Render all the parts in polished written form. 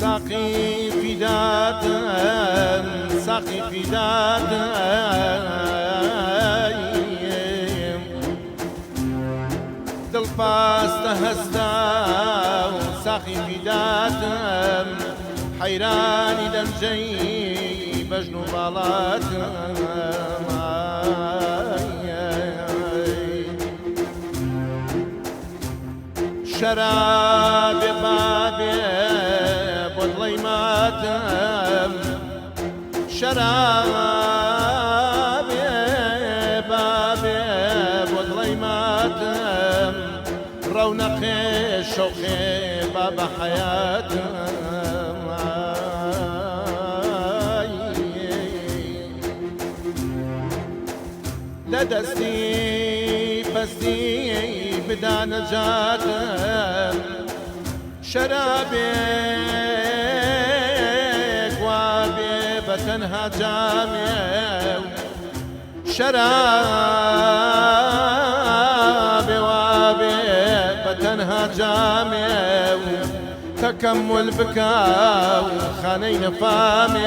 ساقي فداك ساقي فداك دل باست هستا ساقي فداك حيراني دمجي بجنو بالات شراب بابي بطلي ماتم شراب بابي بطلي ماتم رونق شوقي بابا حياتم لدستي بستي بدا نجاتم شرابك وابي بتنها جامع شرابي وابي بتنها جامع تكمل بكاو خانين فامي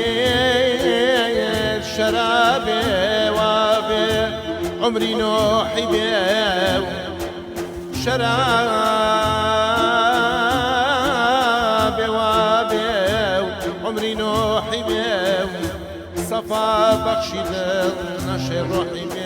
عزيز شرابي وابي عمري نوحي بيو شرابي وابي عمري نوحي بيو صفا بخشي نشر روحي بيو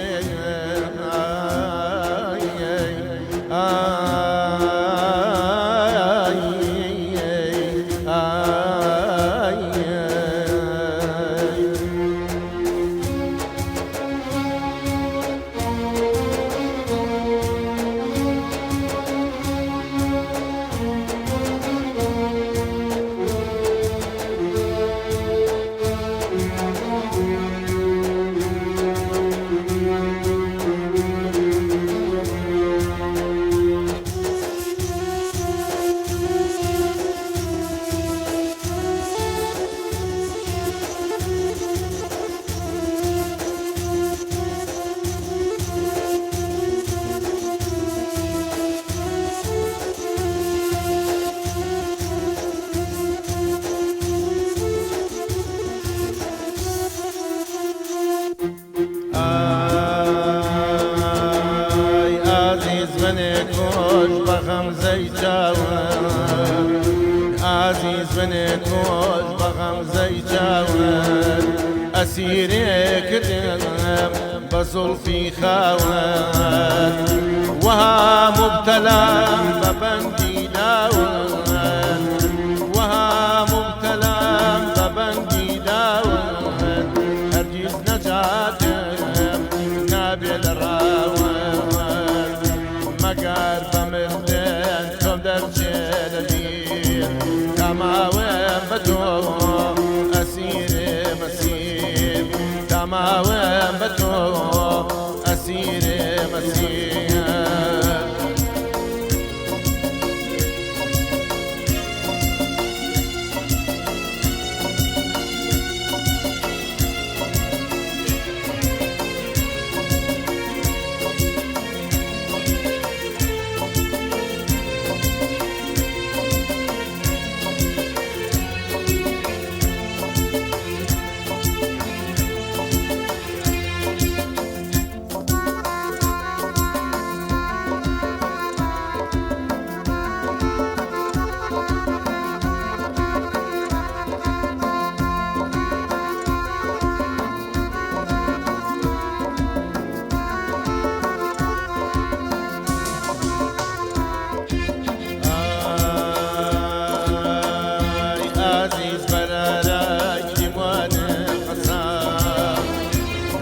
عزيز بنكوش بغم زي جاور أسيرك دم بزلفي خاور وها مبتلى ببندي داور وها مبتلى ببندي داور هرجيز نجات نابل الراور مقار بمردن كم درجة تماوين بدو أسير مسير تماوين بدو أسير مسير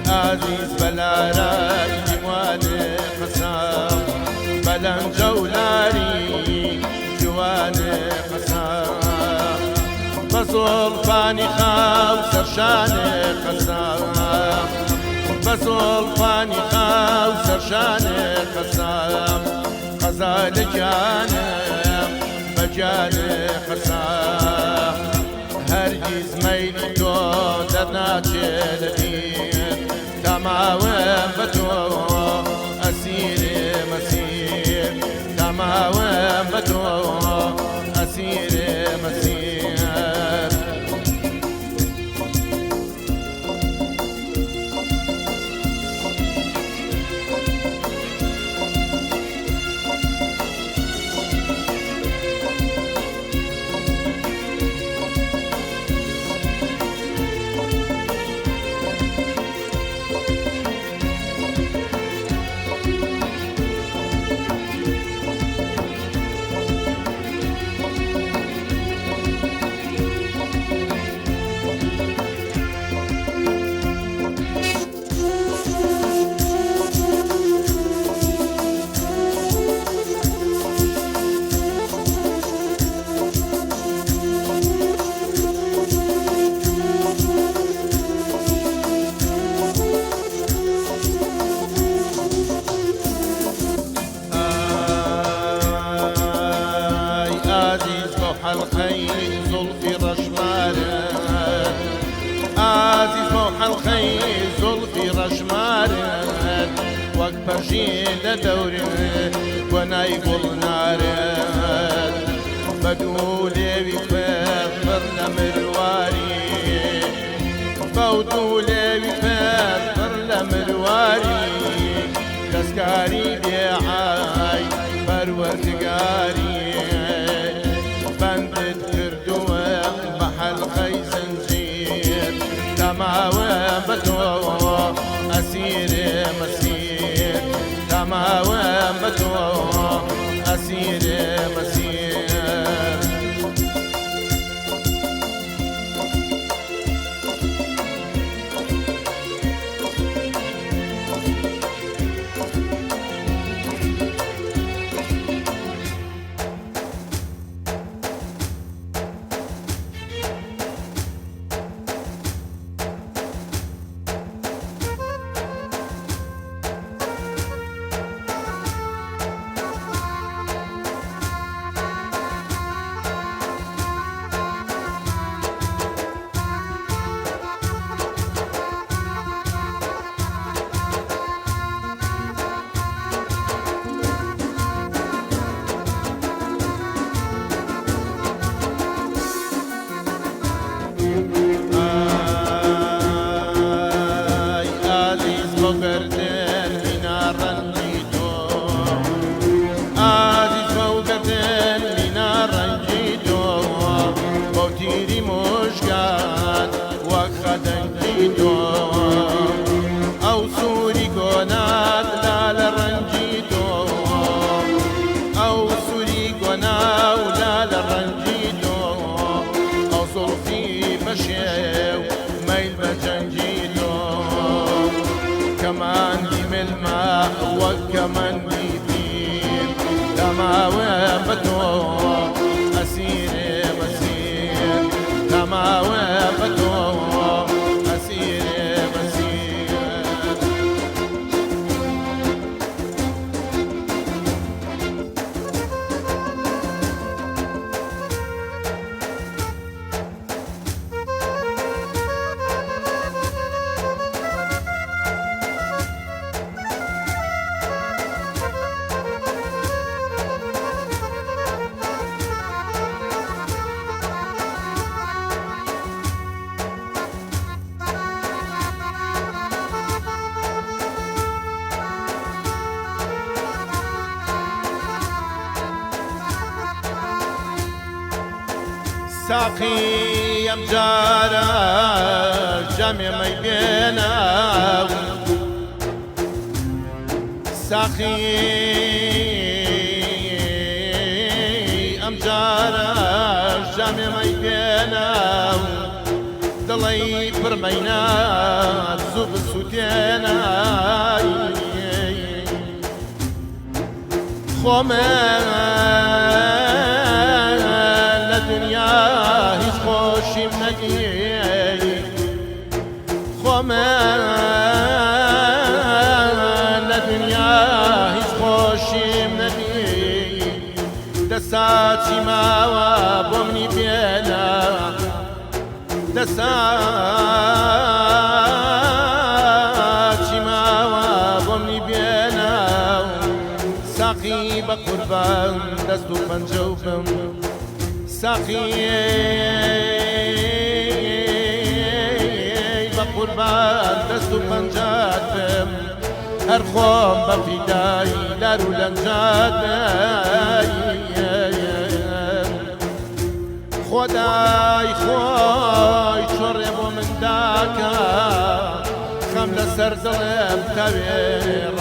عزيز بلا راي جوان خسام بلا جولاري جوان خسام بزلفاني خاو سرشان خسام بزلفاني خاو سرشان خسام غزال جانم بجان قسام هرگز میلی تو در ناچلبین تماوم بتو اسیر مسیر تماوم بتو اسیر مسیر الخيل زلفي رشمارة عزيز موحى الخيل زلفي رشمارة واكبر جيل دوري وانا يقول نارة بدولي بفر لمرواري بودولي بفر لمرواري كسكاري بيعاي برورتقاري بندت كردوة محل خي زنجير تماوى بتو أسير مسير تماوى بتو أسير مسير أو سوري قنات لا لرنجيتو أو سوري قناو لا لرنجيتو أو صلفي مشيو ميل بجنجيتو كمان دي من الماء وكمان دي فيل تماوى بتو أسير مسير تماوى بتو ساقي أمجارة جميع ما يبينا ساقي أمجارة جميع ما يبينا ضلي برمينا زوب السوتينا خوما خوما لدنيا هیچ خوشیم ندید دەساچی ماوە بۆ منی بێنە دەساچی ماوە بۆ منی بێنە ساقی بە قوربان دەست و پەنجە و بم ساقی بە قوربان دەست و پەنجات بم هەر خۆم بە فیدای لار و لەنجات خۆدای خۆی چۆڕێ بۆ من داکە خەم لەسەر دڵێم تەوێ